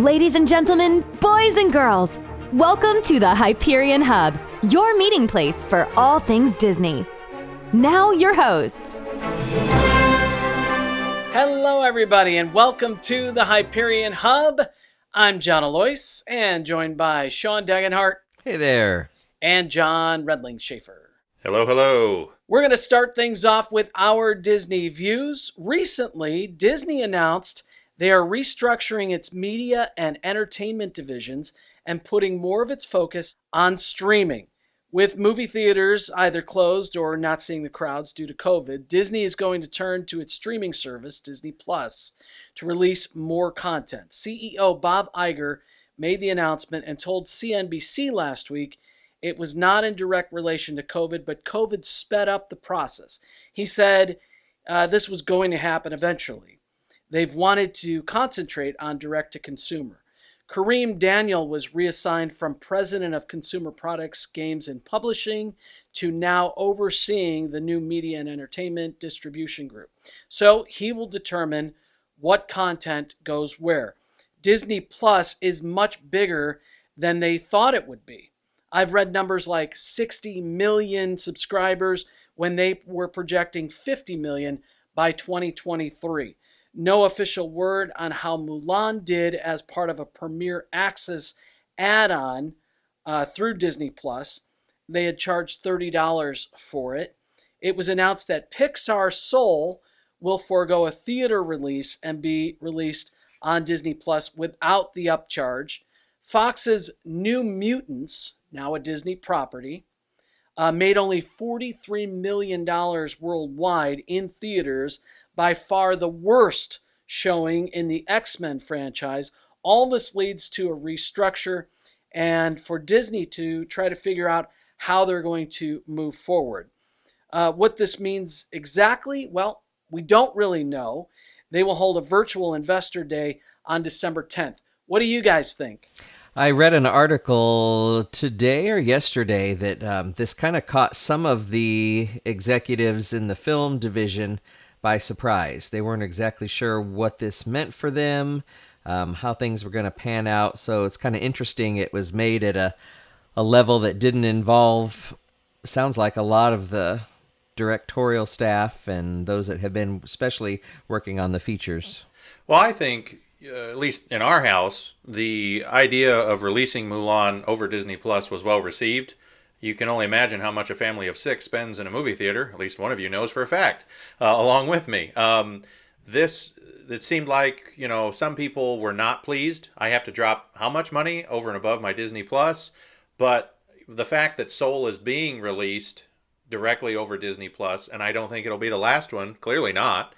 Ladies and gentlemen, boys and girls, welcome to the Hyperion Hub, your meeting place for all things Disney. Now your hosts. Hello everybody and welcome to the Hyperion Hub. I'm John Alois and joined by Sean Degenhart. Hey there. And John Redling Schaefer. Hello, hello. We're going to start things off with our Disney views. Recently, Disney announced they are restructuring its media and entertainment divisions and putting more of its focus on streaming. With movie theaters either closed or not seeing the crowds due to COVID, Disney is going to turn to its streaming service, Disney Plus, to release more content. CEO Bob Iger made the announcement and told CNBC last week it was not in direct relation to COVID, but COVID sped up the process. He said this was going to happen eventually. They've wanted to concentrate on direct-to-consumer. Kareem Daniel was reassigned from President of Consumer Products, Games, and Publishing to now overseeing the new Media and Entertainment Distribution Group. So he will determine what content goes where. Disney Plus is much bigger than they thought it would be. I've read numbers like 60 million subscribers when they were projecting 50 million by 2023. No official word on how Mulan did as part of a Premier Access add-on through Disney Plus. They had charged $30 for it. It was announced that Pixar Soul will forego a theater release and be released on Disney Plus without the upcharge. Fox's New Mutants, now a Disney property, made only $43 million worldwide in theaters, by far the worst showing in the X-Men franchise. All this leads to a restructure and for Disney to try to figure out how they're going to move forward. What this means exactly, well, we don't really know. They will hold a virtual investor day on December 10th. What do you guys think? I read an article today or yesterday that this kind of caught some of the executives in the film division by surprise. They weren't exactly sure what this meant for them, how things were going to pan out. So it's kind of interesting. It was made at a level that didn't involve, sounds like, a lot of the directorial staff and those that have been especially working on the features. Well, I think, at least in our house, the idea of releasing Mulan over Disney Plus was well received. You can only imagine how much a family of 6 spends in a movie theater. At least one of you knows for a fact, along with me. It seemed like, some people were not pleased. I have to drop how much money over and above my Disney Plus? But the fact that Soul is being released directly over Disney Plus, and I don't think it'll be the last one, clearly not.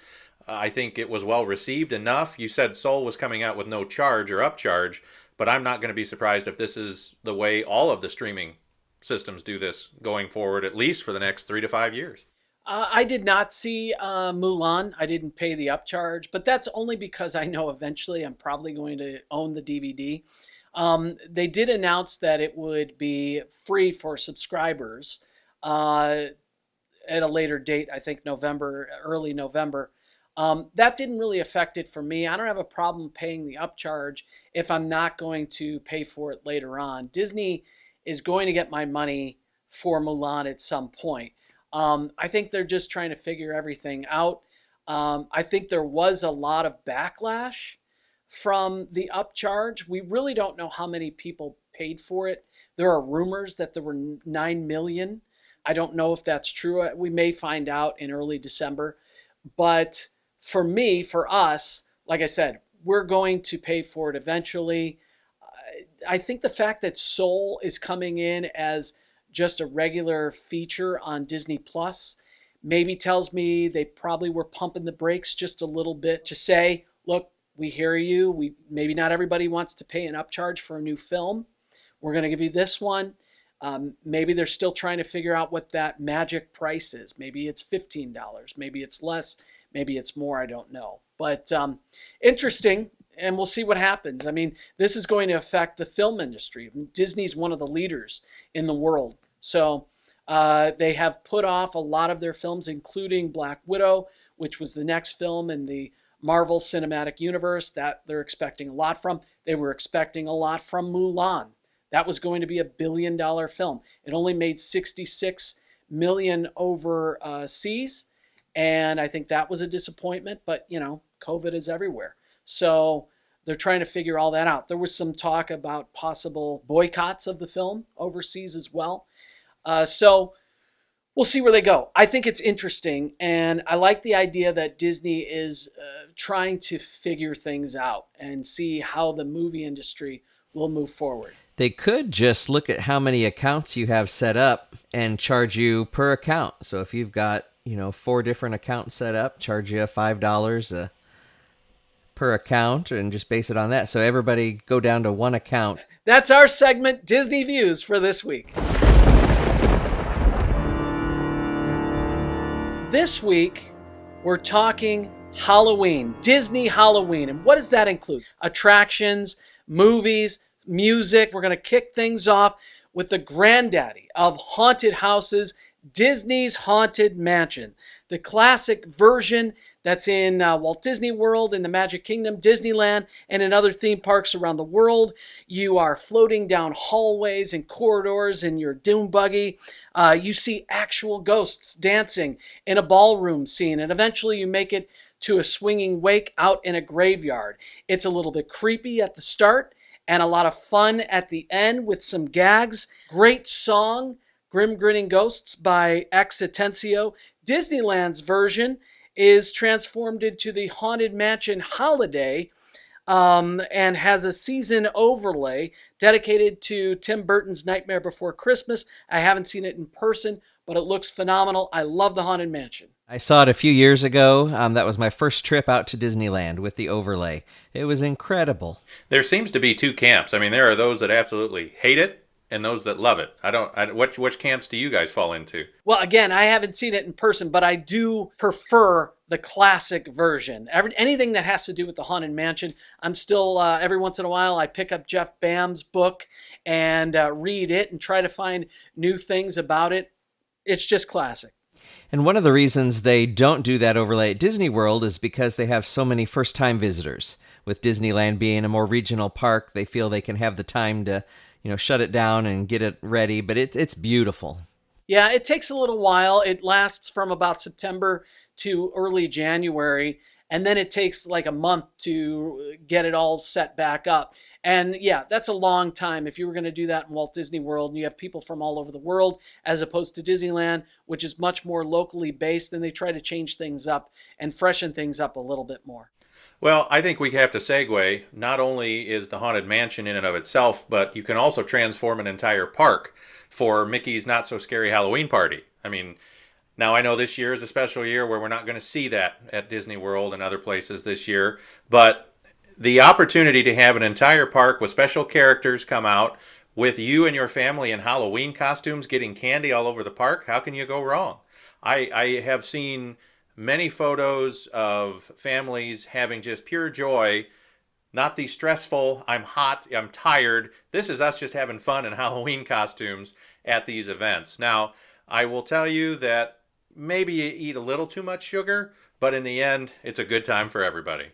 I think it was well received enough. You said Soul was coming out with no charge or upcharge, but I'm not going to be surprised if this is the way all of the streaming systems do this going forward, at least for the next 3 to 5 years. I did not see Mulan. I didn't pay the upcharge, but that's only because I know eventually I'm probably going to own the DVD. They did announce that it would be free for subscribers at a later date, I think November, early November. That didn't really affect it for me. I don't have a problem paying the upcharge if I'm not going to pay for it later on. Disney is going to get my money for Mulan at some point. I think they're just trying to figure everything out. I think there was a lot of backlash from the upcharge. We really don't know how many people paid for it. There are rumors that there were 9 million. I don't know if that's true. We may find out in early December. But for me, for us, like I said, we're going to pay for it eventually. I think the fact that Soul is coming in as just a regular feature on Disney Plus maybe tells me they probably were pumping the brakes just a little bit to say, look, we hear you. Maybe not everybody wants to pay an upcharge for a new film. We're going to give you this one. Maybe they're still trying to figure out what that magic price is. Maybe it's $15. Maybe it's less. Maybe it's more. I don't know. But interesting. And we'll see what happens. I mean, this is going to affect the film industry. Disney's one of the leaders in the world. So they have put off a lot of their films, including Black Widow, which was the next film in the Marvel Cinematic Universe that they're expecting a lot from. They were expecting a lot from Mulan. That was going to be $1 billion film. It only made $66 million overseas, and I think that was a disappointment. But COVID is everywhere, so they're trying to figure all that out. There was some talk about possible boycotts of the film overseas as well. So we'll see where they go. I think it's interesting, and I like the idea that Disney is trying to figure things out and see how the movie industry will move forward. They could just look at how many accounts you have set up and charge you per account. So if you've got, 4 different accounts set up, charge you $5 per account and just base it on that. So everybody go down to one account. That's our segment, Disney Views, for this week. This week, we're talking Halloween, Disney Halloween. And what does that include? Attractions, movies, music. We're going to kick things off with the granddaddy of haunted houses, Disney's Haunted Mansion. The classic version that's in Walt Disney World, in the Magic Kingdom, Disneyland, and in other theme parks around the world. You are floating down hallways and corridors in your dune buggy. You see actual ghosts dancing in a ballroom scene, and eventually you make it to a swinging wake out in a graveyard. It's a little bit creepy at the start and a lot of fun at the end with some gags. Great song, Grim Grinning Ghosts by X Atencio. Disneyland's version is transformed into the Haunted Mansion Holiday and has a season overlay dedicated to Tim Burton's Nightmare Before Christmas. I haven't seen it in person, but it looks phenomenal. I love the Haunted Mansion. I saw it a few years ago. That was my first trip out to Disneyland with the overlay. It was incredible. There seems to be 2 camps. I mean, there are those that absolutely hate it and those that love it. Which camps do you guys fall into? Well, again, I haven't seen it in person, but I do prefer the classic version. Anything that has to do with the Haunted Mansion, I'm still, every once in a while, I pick up Jeff Bam's book and read it and try to find new things about it. It's just classic. And one of the reasons they don't do that overlay at Disney World is because they have so many first-time visitors. With Disneyland being a more regional park, they feel they can have the time to, shut it down and get it ready. But it's beautiful. Yeah, it takes a little while. It lasts from about September to early January, and then it takes like a month to get it all set back up. And yeah, that's a long time. If you were going to do that in Walt Disney World and you have people from all over the world, as opposed to Disneyland, which is much more locally based, then they try to change things up and freshen things up a little bit more. Well, I think we have to segue. Not only is the Haunted Mansion in and of itself, but you can also transform an entire park for Mickey's Not So Scary Halloween Party. I mean, now I know this year is a special year where we're not going to see that at Disney World and other places this year, but the opportunity to have an entire park with special characters come out with you and your family in Halloween costumes getting candy all over the park, how can you go wrong? I have seen many photos of families having just pure joy, not the stressful, I'm hot, I'm tired. This is us just having fun in Halloween costumes at these events. Now, I will tell you that maybe you eat a little too much sugar, but in the end, it's a good time for everybody.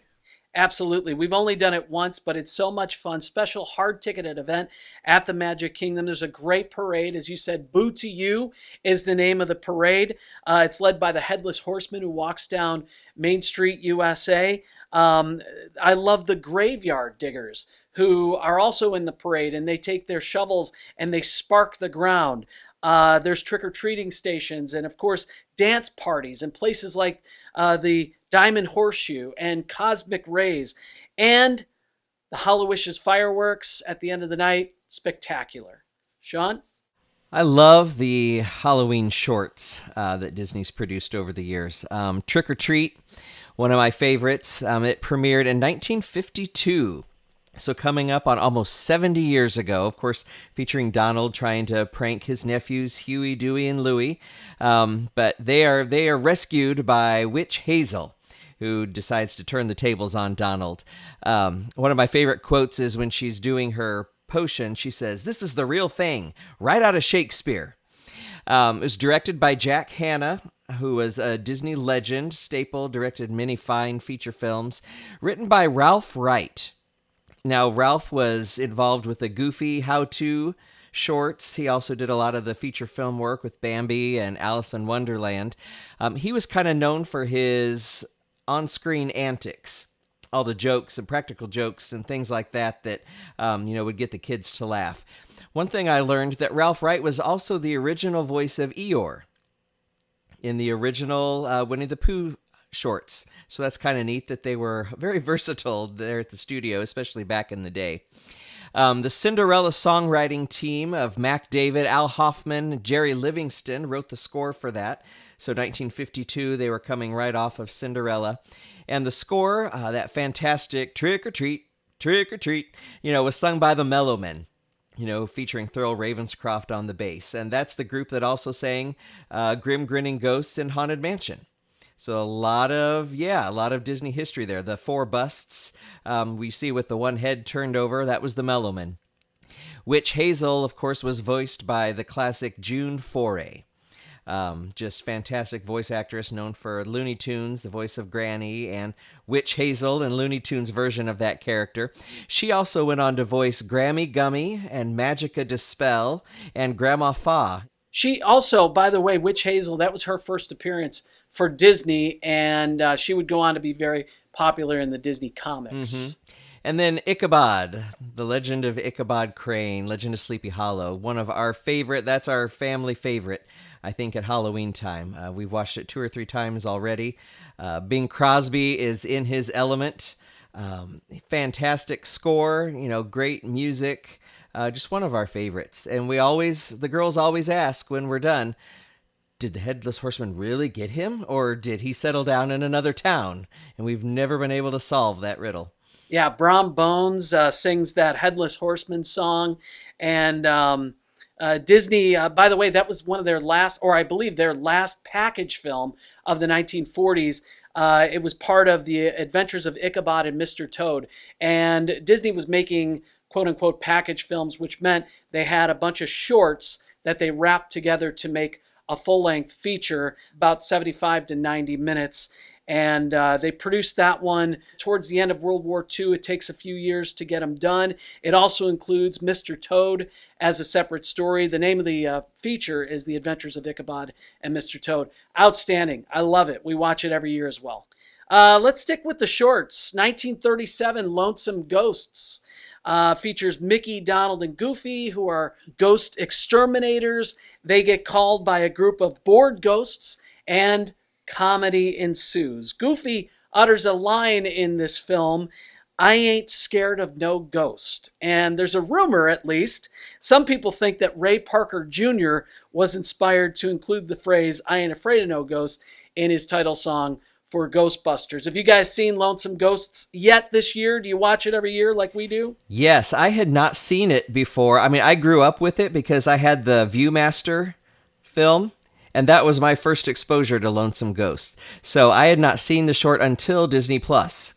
Absolutely. We've only done it once, but it's so much fun. Special hard-ticketed event at the Magic Kingdom. There's a great parade. As you said, Boo to You is the name of the parade. It's led by the Headless Horseman who walks down Main Street, USA. I love the Graveyard Diggers who are also in the parade, and they take their shovels and they spark the ground. There's trick-or-treating stations and, of course, dance parties and places like the Diamond Horseshoe and Cosmic Rays, and the Hallowishes fireworks at the end of the night. Spectacular. Sean? I love the Halloween shorts that Disney's produced over the years. Trick or Treat, one of my favorites. It premiered in 1952. So coming up on almost 70 years ago, of course, featuring Donald trying to prank his nephews, Huey, Dewey, and Louie. But they are rescued by Witch Hazel, who decides to turn the tables on Donald. One of my favorite quotes is when she's doing her potion, she says, "This is the real thing, right out of Shakespeare." It was directed by Jack Hanna. who was a Disney legend, staple, directed many fine feature films, written by Ralph Wright. Now, Ralph was involved with the Goofy how-to shorts. He also did a lot of the feature film work with Bambi and Alice in Wonderland. He was kind of known for his on-screen antics, all the jokes and practical jokes and things like that would get the kids to laugh. One thing I learned that Ralph Wright was also the original voice of Eeyore in the original Winnie the Pooh shorts. So that's kind of neat that they were very versatile there at the studio, especially back in the day. The Cinderella songwriting team of Mac David, Al Hoffman, Jerry Livingston wrote the score for that. So 1952, they were coming right off of Cinderella. And the score, that fantastic Trick or Treat, was sung by the Mellowmen, featuring Thurl Ravenscroft on the bass. And that's the group that also sang Grim Grinning Ghosts in Haunted Mansion. So a lot of Disney history there. The four busts we see with the one head turned over, that was the Mellowmen. Witch Hazel, of course, was voiced by the classic June Foray. Just fantastic voice actress known for Looney Tunes, the voice of Granny, and Witch Hazel and Looney Tunes version of that character. She also went on to voice Grammy Gummy and Magica Dispel and Grandma Fa. She also, by the way, Witch Hazel, that was her first appearance for Disney, and she would go on to be very popular in the Disney comics. Mm-hmm. And then Ichabod, the Legend of Ichabod Crane, Legend of Sleepy Hollow, one of our favorite, that's our family favorite, I think, at Halloween time. We've watched it 2 or 3 times already. Bing Crosby is in his element. Fantastic score, great music. Just one of our favorites. And the girls always ask when we're done, did the Headless Horseman really get him? Or did he settle down in another town? And we've never been able to solve that riddle. Yeah, Brom Bones sings that Headless Horseman song. And Disney, by the way, that was one of their last, or I believe their last package film of the 1940s. It was part of the Adventures of Ichabod and Mr. Toad. And Disney was making quote-unquote package films, which meant they had a bunch of shorts that they wrapped together to make a full-length feature, about 75 to 90 minutes. And they produced that one towards the end of World War II. It takes a few years to get them done. It also includes Mr. Toad as a separate story. The name of the feature is The Adventures of Ichabod and Mr. Toad. Outstanding. I love it. We watch it every year as well. Let's stick with the shorts. 1937, Lonesome Ghosts. Features Mickey, Donald, and Goofy, who are ghost exterminators. They get called by a group of bored ghosts, and comedy ensues. Goofy utters a line in this film, "I ain't scared of no ghost." And there's a rumor, at least, some people think that Ray Parker Jr. was inspired to include the phrase, "I ain't afraid of no ghost," in his title song for Ghostbusters. Have you guys seen Lonesome Ghosts yet this year? Do you watch it every year like we do? Yes, I had not seen it before. I mean, I grew up with it because I had the Viewmaster film, and that was my first exposure to Lonesome Ghost. So I had not seen the short until Disney Plus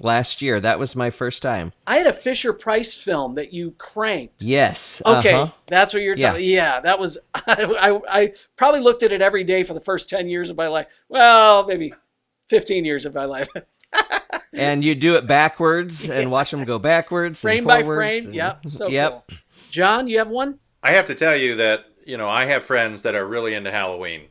last year. That was my first time. I had a Fisher-Price film that you cranked. Yes. Okay, That's what you're talking. Yeah, that was, I probably looked at it every day for the first 10 years of my life. Well, maybe 15 years of my life. And you do it backwards and watch them go backwards frame and by forwards. frame. Yep, so cool. John, you have one? I have to tell you that, I have friends that are really into Halloween.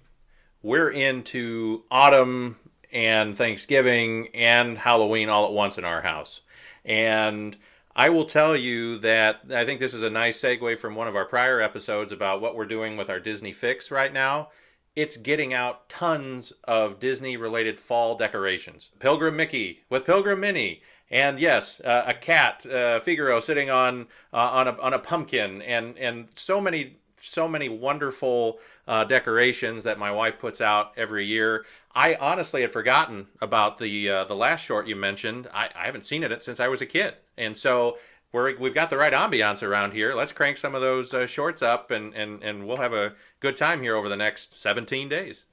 We're into autumn and Thanksgiving and Halloween all at once in our house. And I will tell you that I think this is a nice segue from one of our prior episodes about what we're doing with our Disney Fix right now. It's getting out tons of Disney-related fall decorations. Pilgrim Mickey with Pilgrim Minnie. And yes, a cat, Figaro, sitting on a pumpkin. And so many wonderful decorations that my wife puts out every year. I honestly had forgotten about the last short you mentioned. I haven't seen it since I was a kid. And so we've got the right ambiance around here. Let's crank some of those shorts up, and we'll have a good time here over the next 17 days.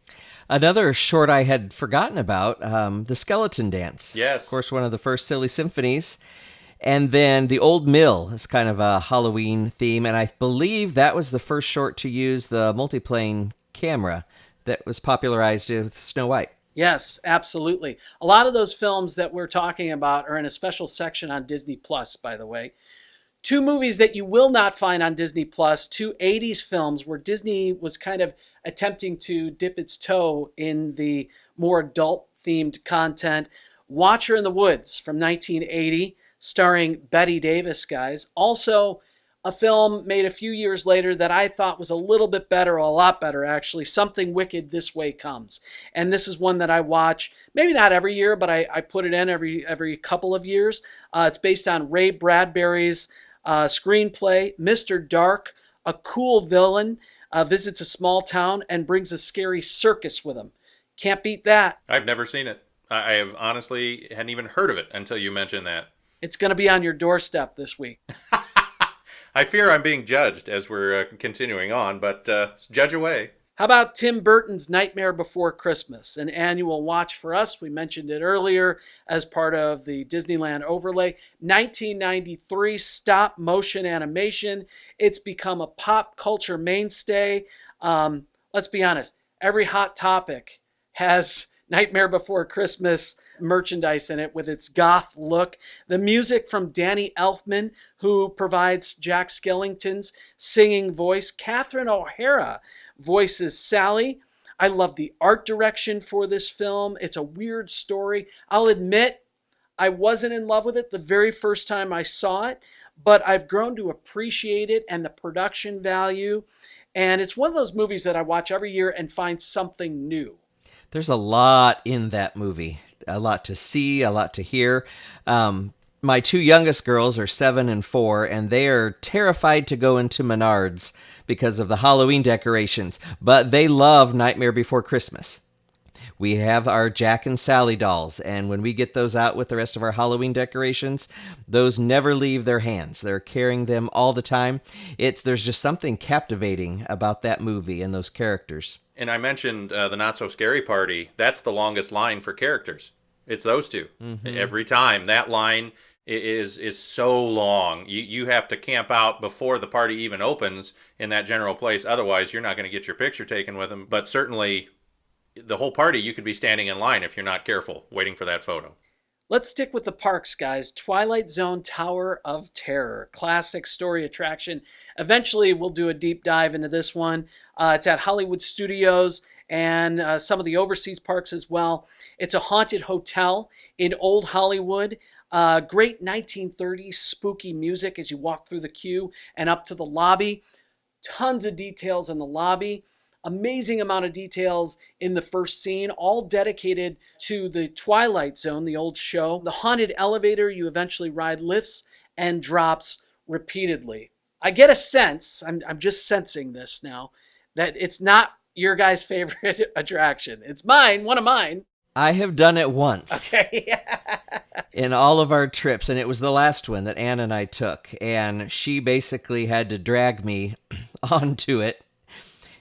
Another short I had forgotten about, The Skeleton Dance. Yes. Of course, one of the first Silly Symphonies. And then The Old Mill is kind of a Halloween theme, and I believe that was the first short to use the multiplane camera that was popularized with Snow White. Yes, absolutely. A lot of those films that we're talking about are in a special section on Disney Plus, by the way. Two movies that you will not find on Disney Plus, two 80s films where Disney was kind of attempting to dip its toe in the more adult-themed content. Watcher in the Woods from 1980, starring Bette Davis, guys. Also, a film made a few years later that I thought was a little bit better, a lot better actually, Something Wicked This Way Comes. And this is one that I watch, maybe not every year, but I put it in every couple of years. It's based on Ray Bradbury's screenplay. Mr. Dark, a cool villain, visits a small town and brings a scary circus with him. Can't beat that. I've never seen it. I have honestly hadn't even heard of it until you mentioned that. It's going to be on your doorstep this week. I fear I'm being judged as we're continuing on, but judge away. How about Tim Burton's Nightmare Before Christmas, an annual watch for us? We mentioned it earlier as part of the Disneyland overlay. 1993 stop motion animation. It's become a pop culture mainstay. Let's be honest, every Hot Topic has Nightmare Before Christmas merchandise in it with its goth look. The music from Danny Elfman, who provides Jack Skellington's singing voice. Catherine O'Hara voices Sally. I love the art direction for this film. It's a weird story. I'll admit I wasn't in love with it the very first time I saw it, but I've grown to appreciate it and the production value. And it's one of those movies that I watch every year and find something new. There's a lot in that movie, a lot to see, a lot to hear. My two youngest girls are 7 and 4, and they are terrified to go into Menards because of the Halloween decorations, but they love Nightmare Before Christmas. We have our Jack and Sally dolls, and when we get those out with the rest of our Halloween decorations, those never leave their hands. They're carrying them all the time. There's just something captivating about that movie and those characters. And I mentioned the Not So Scary Party. That's the longest line for characters. It's those two. Mm-hmm. Every time. That line is so long. You have to camp out before the party even opens in that general place. Otherwise, you're not going to get your picture taken with them. But certainly, the whole party, you could be standing in line if you're not careful, waiting for that photo. Let's stick with the parks, guys. Twilight Zone Tower of Terror, classic story attraction. Eventually, we'll do a deep dive into this one. It's at Hollywood Studios and some of the overseas parks as well. It's a haunted hotel in Old Hollywood. Great 1930s spooky music as you walk through the queue and up to the lobby. Tons of details in the lobby. Amazing amount of details in the first scene, all dedicated to the Twilight Zone, the old show. The haunted elevator you eventually ride lifts and drops repeatedly. I get a sense, I'm just sensing this now, that it's not your guys' favorite attraction. It's mine, one of mine. I have done it once. Okay. In all of our trips, and it was the last one that Ann and I took, and she basically had to drag me onto it.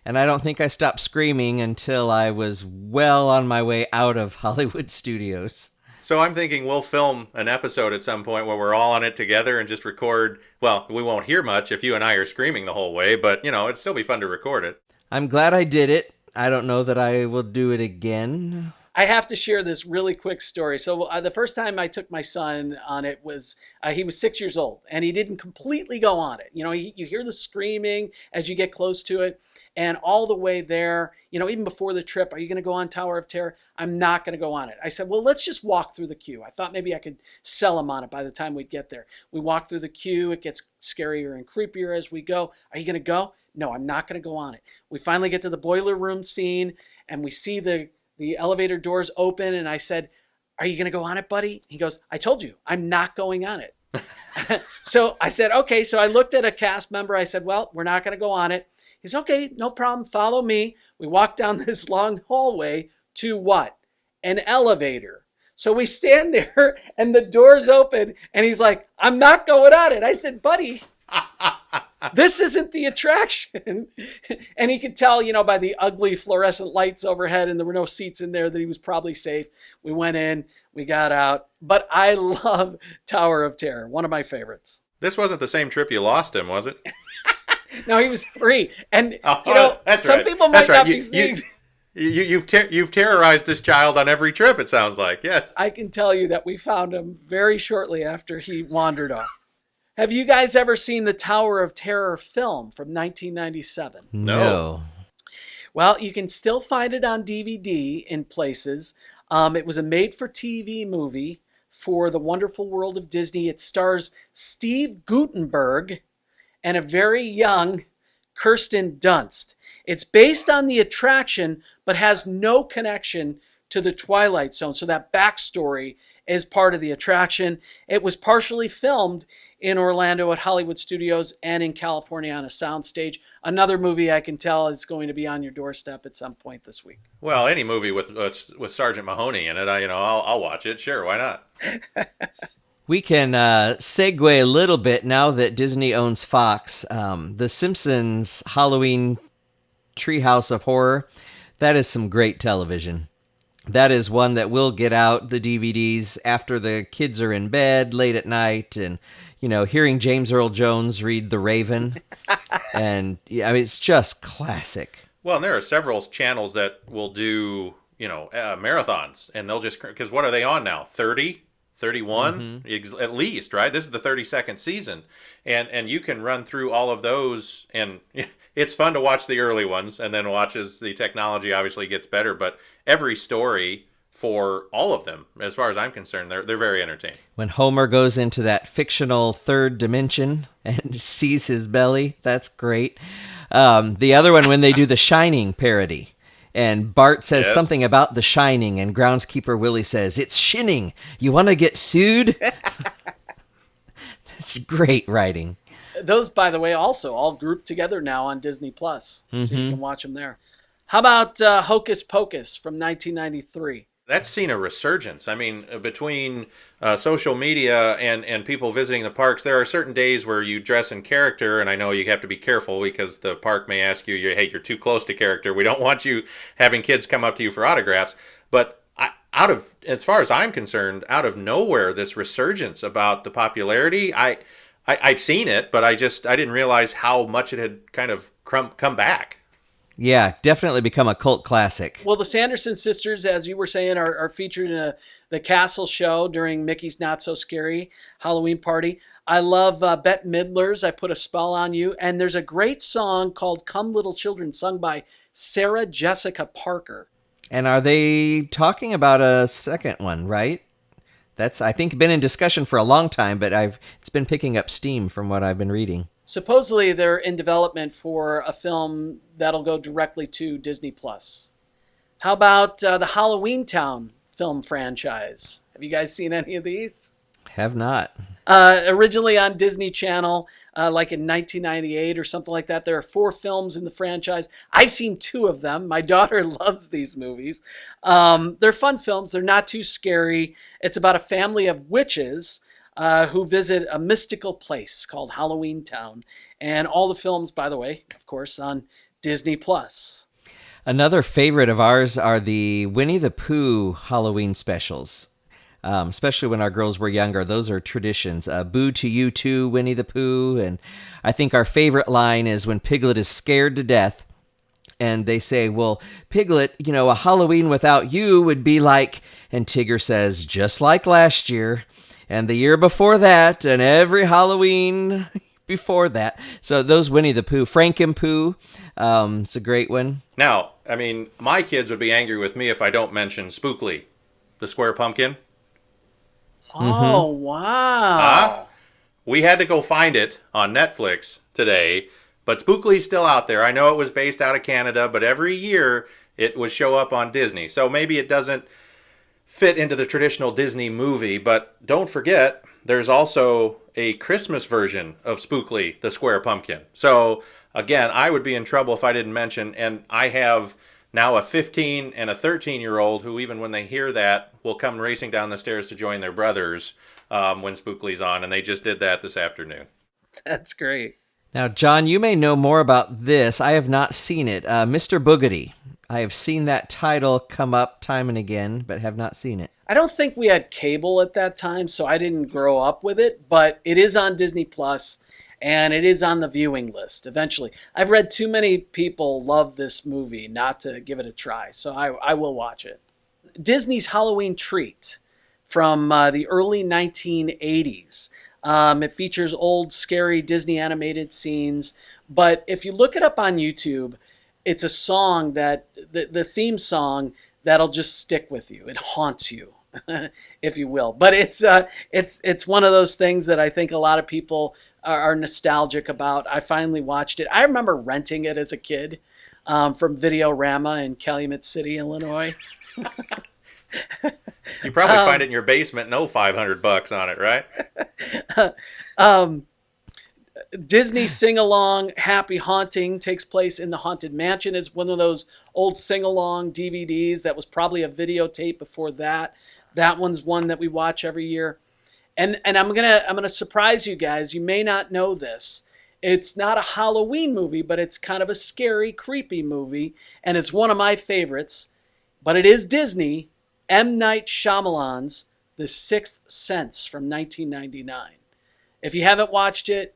And I don't think I stopped screaming until I was well on my way out of Hollywood Studios. So I'm thinking we'll film an episode at some point where we're all on it together and just record. Well, we won't hear much if you and I are screaming the whole way, but, it'd still be fun to record it. I'm glad I did it. I don't know that I will do it again. I have to share this really quick story. So the first time I took my son on it was, he was 6 years old, and he didn't completely go on it. You hear the screaming as you get close to it, and all the way there, even before the trip, are you going to go on Tower of Terror? I'm not going to go on it. I said, well, let's just walk through the queue. I thought maybe I could sell him on it by the time we'd get there. We walk through the queue. It gets scarier and creepier as we go. Are you going to go? No, I'm not going to go on it. We finally get to the boiler room scene, and we see the elevator doors open, and I said, are you going to go on it, buddy? He goes, I told you, I'm not going on it. So I said, okay. So I looked at a cast member. I said, well, we're not going to go on it. He's okay, no problem. Follow me. We walk down this long hallway to what? An elevator. So we stand there, and the doors open, and he's like, I'm not going on it. I said, buddy, this isn't the attraction. And he could tell, by the ugly fluorescent lights overhead, and there were no seats in there, that he was probably safe. We went in, we got out. But I love Tower of Terror, one of my favorites. This wasn't the same trip you lost him, was it? No, he was 3. And, that's some right. people might That's right. not be seeing... You've terrorized this child on every trip, it sounds like. Yes. I can tell you that we found him very shortly after he wandered off. Have you guys ever seen the Tower of Terror film from 1997? No. Well, you can still find it on DVD in places. It was a made-for-TV movie for The Wonderful World of Disney. It stars Steve Guttenberg and a very young Kirsten Dunst. It's based on the attraction, but has no connection to the Twilight Zone. So that backstory is part of the attraction. It was partially filmed in Orlando at Hollywood Studios and in California on a soundstage. Another movie I can tell is going to be on your doorstep at some point this week. Well, any movie with Sergeant Mahoney in it, I'll watch it. Sure, why not? We can segue a little bit now that Disney owns Fox. The Simpsons Halloween Treehouse of Horror, that is some great television. That is one that will get out the DVDs after the kids are in bed late at night and, hearing James Earl Jones read The Raven. And, it's just classic. Well, and there are several channels that will do, marathons. And they'll just, because what are they on now? 30? 31 at least, right? This is the 32nd season. And you can run through all of those, and it's fun to watch the early ones and then watch as the technology obviously gets better. But every story for all of them, as far as I'm concerned, they're very entertaining. When Homer goes into that fictional third dimension and sees his belly, that's great. The other one, when they do the Shining parody. And Bart says something about The Shining, and groundskeeper Willie says, "It's shinning. You want to get sued?" That's great writing. Those, by the way, also all grouped together now on Disney Plus, so you can watch them there. How about Hocus Pocus from 1993? That's seen a resurgence. I mean, between social media and people visiting the parks, there are certain days where you dress in character, and I know you have to be careful because the park may ask you, hey, you're too close to character. We don't want you having kids come up to you for autographs. But as far as I'm concerned, out of nowhere, this resurgence about the popularity, I've seen it, but I didn't realize how much it had kind of come back. Yeah, definitely become a cult classic. Well, the Sanderson sisters, as you were saying, are featured in the Castle show during Mickey's Not So Scary Halloween Party. I love Bette Midler's I Put a Spell on You. And there's a great song called Come Little Children, sung by Sarah Jessica Parker. And are they talking about a second one, right? That's, I think, been in discussion for a long time, but it's been picking up steam from what I've been reading. Supposedly, they're in development for a film that'll go directly to Disney+. How about the Halloween Town film franchise? Have you guys seen any of these? Have not. Originally on Disney Channel, like in 1998 or something like that. There are 4 films in the franchise. I've seen 2 of them. My daughter loves these movies. They're fun films. They're not too scary. It's about a family of witches who visit a mystical place called Halloween Town. And all the films, by the way, of course, on Disney+. Another favorite of ours are the Winnie the Pooh Halloween specials, especially when our girls were younger. Those are traditions. Boo to you too, Winnie the Pooh. And I think our favorite line is when Piglet is scared to death and they say, well, Piglet, a Halloween without you would be like, and Tigger says, just like last year. And the year before that, and every Halloween before that. So those Winnie the Pooh, Frankenpooh, it's a great one. Now, I mean, my kids would be angry with me if I don't mention Spookly, the square pumpkin. Oh, wow. We had to go find it on Netflix today, but Spookly's still out there. I know it was based out of Canada, but every year it would show up on Disney. So maybe it doesn't fit into the traditional Disney movie, but don't forget, there's also a Christmas version of Spookly, the square pumpkin. So again, I would be in trouble if I didn't mention, and I have now a 15 and a 13-year-old who, even when they hear that, will come racing down the stairs to join their brothers when Spookly's on, and they just did that this afternoon. That's great. Now, John, you may know more about this. I have not seen it. Mr. Boogedy. I have seen that title come up time and again, but have not seen it. I don't think we had cable at that time, so I didn't grow up with it, but it is on Disney+. and it is on the viewing list eventually. I've read too many people love this movie not to give it a try, so I will watch it. Disney's Halloween Treat from the early 1980s. It features old, scary Disney animated scenes, but if you look it up on YouTube, it's a song that, the theme song, that'll just stick with you. It haunts you, if you will. But it's one of those things that I think a lot of people are nostalgic about. I finally watched it. I remember renting it as a kid from Videorama in Calumet City, Illinois. You probably find it in your basement, no $500 on it, right? Disney Sing-Along Happy Haunting takes place in the Haunted Mansion. It's one of those old sing-along DVDs that was probably a videotape before that. That one's one that we watch every year. And I'm gonna surprise you guys. You may not know this. It's not a Halloween movie, but it's kind of a scary, creepy movie, and it's one of my favorites. But it is Disney. M. Night Shyamalan's The Sixth Sense from 1999. If you haven't watched it,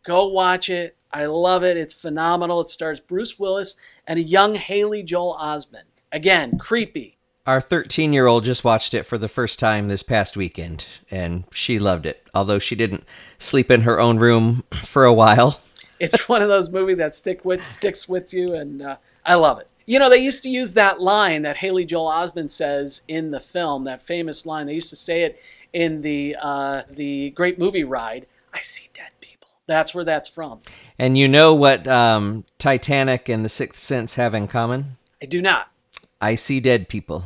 go watch it. I love it. It's phenomenal. It stars Bruce Willis and a young Haley Joel Osment. Again, creepy. Our 13-year-old just watched it for the first time this past weekend, and she loved it, although she didn't sleep in her own room for a while. It's one of those movies that sticks with you, and I love it. You know, they used to use that line that Haley Joel Osment says in the film, that famous line. They used to say it in the Great Movie Ride. I see dead people. That's where that's from. And you know what Titanic and The Sixth Sense have in common? I do not. I see dead people.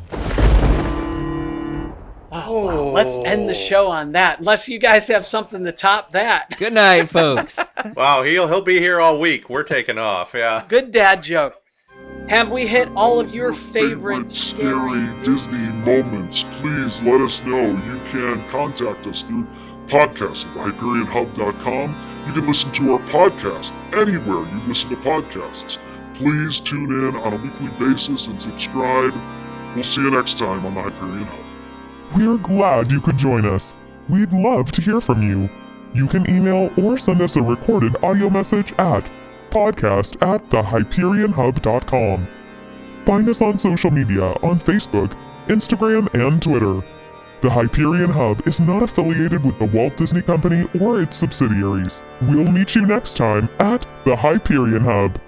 Oh, wow. Let's end the show on that. Unless you guys have something to top that. Good night, folks. Wow, he'll be here all week. We're taking off, yeah. Good dad joke. Have we hit all of your favorite scary Disney moments? Please let us know. You can contact us through podcast at thehyperionhub.com. You can listen to our podcast anywhere you listen to podcasts. Please tune in on a weekly basis and subscribe. We'll see you next time on the Hyperion Hub. We're glad you could join us. We'd love to hear from you. You can email or send us a recorded audio message at podcast@thehyperionhub.com. Find us on social media on Facebook, Instagram, and Twitter. The Hyperion Hub is not affiliated with the Walt Disney Company or its subsidiaries. We'll meet you next time at the Hyperion Hub.